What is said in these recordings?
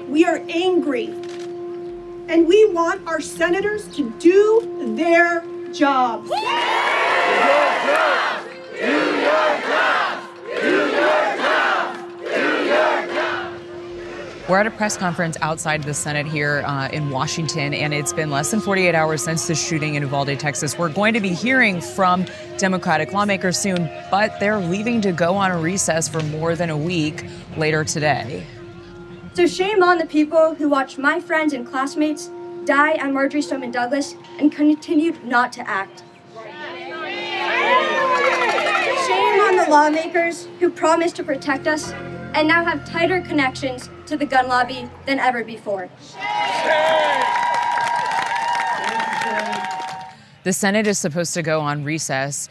We are angry, and we want our senators to do their jobs. Do your job! Do your job! Do your job! Do your job! We're at a press conference outside the Senate here in Washington, and it's been less than 48 hours since the shooting in Uvalde, Texas. We're going to be hearing from Democratic lawmakers soon, but they're leaving to go on a recess for more than a week later today. So shame on the people who watched my friends and classmates die at Marjory Stoneman Douglas and continued not to act. Shame on the lawmakers who promised to protect us and now have tighter connections to the gun lobby than ever before. The Senate is supposed to go on recess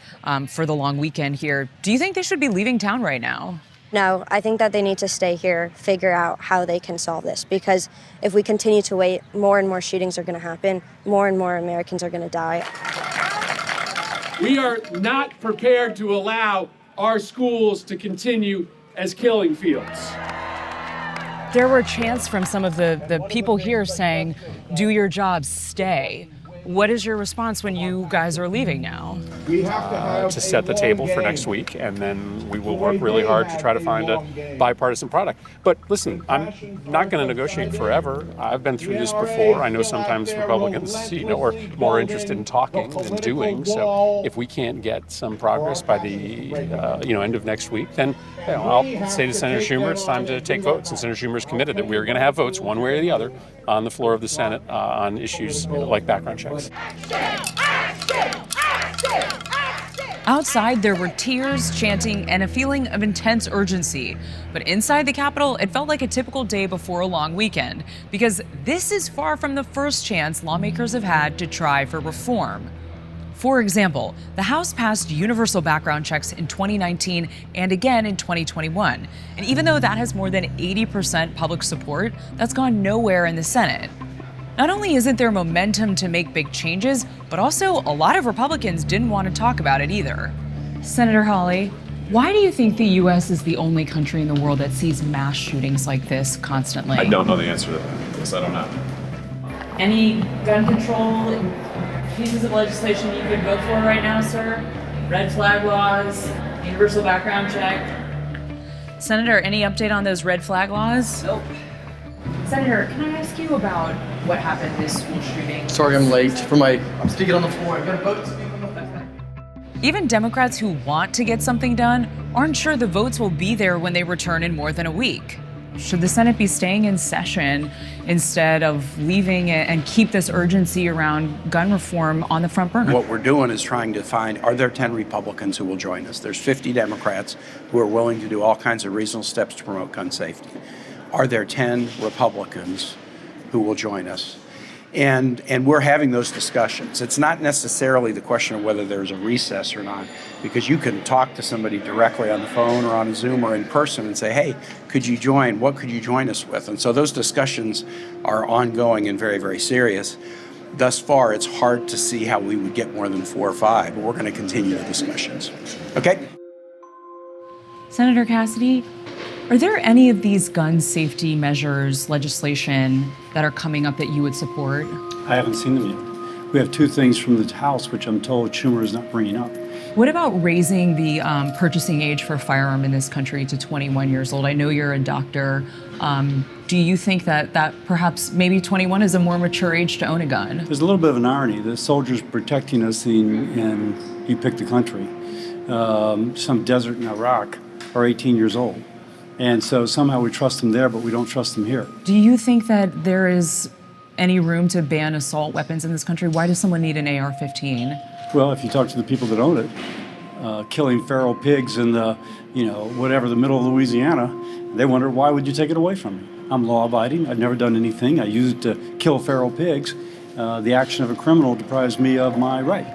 for the long weekend here. Do you think they should be leaving town right now? No, I think that they need to stay here, figure out how they can solve this, because if we continue to wait, more and more shootings are going to happen, more and more Americans are going to die. We are not prepared to allow our schools to continue as killing fields. There were chants from some of the people here saying, "Do your job, stay." What is your response when you guys are leaving now? To set the table for next week, and then we will work really hard to try to find a bipartisan product. But listen, I'm not going to negotiate forever. I've been through this before. I know sometimes Republicans, are more interested in talking than doing. So if we can't get some progress by the end of next week, then I'll say to Senator Schumer, it's time to take votes. And Senator Schumer's committed that we are going to have votes one way or the other on the floor of the Senate on issues like background checks. Outside, there were tears, chanting, and a feeling of intense urgency. But inside the Capitol, it felt like a typical day before a long weekend, because this is far from the first chance lawmakers have had to try for reform. For example, the House passed universal background checks in 2019 and again in 2021. And even though that has more than 80% public support, that's gone nowhere in the Senate. Not only isn't there momentum to make big changes, but also a lot of Republicans didn't want to talk about it either. Senator Hawley, why do you think the U.S. is the only country in the world that sees mass shootings like this constantly? I don't know the answer to that. Yes, I don't know. Any gun control pieces of legislation you could vote for right now, sir? Red flag laws, universal background check? Senator, any update on those red flag laws? Nope. Senator, can I ask you about what happened this school shooting? Sorry, I'm late I'm speaking on the floor. I got a vote to speak on the floor. Even Democrats who want to get something done aren't sure the votes will be there when they return in more than a week. Should the Senate be staying in session instead of leaving it and keep this urgency around gun reform on the front burner? What we're doing is trying to find, are there 10 Republicans who will join us? There's 50 Democrats who are willing to do all kinds of reasonable steps to promote gun safety. Are there 10 Republicans who will join us? And we're having those discussions. It's not necessarily the question of whether there's a recess or not, because you can talk to somebody directly on the phone or on a Zoom or in person and say, hey, could you join? What could you join us with? And so those discussions are ongoing and very, very serious. Thus far, it's hard to see how we would get more than 4 or 5, but we're going to continue the discussions. Okay? Senator Cassidy, are there any of these gun safety measures, legislation, that are coming up that you would support? I haven't seen them yet. We have 2 things from the House, which I'm told Schumer is not bringing up. What about raising the purchasing age for a firearm in this country to 21 years old? I know you're a doctor. Do you think that perhaps maybe 21 is a more mature age to own a gun? There's a little bit of an irony. The soldiers protecting us in you pick the country. Some desert in Iraq are 18 years old. And so somehow we trust them there, but we don't trust them here. Do you think that there is any room to ban assault weapons in this country? Why does someone need an AR-15? Well, if you talk to the people that own it, killing feral pigs in the, the middle of Louisiana, they wonder, why would you take it away from me? I'm law-abiding. I've never done anything. I use it to kill feral pigs. The action of a criminal deprives me of my right.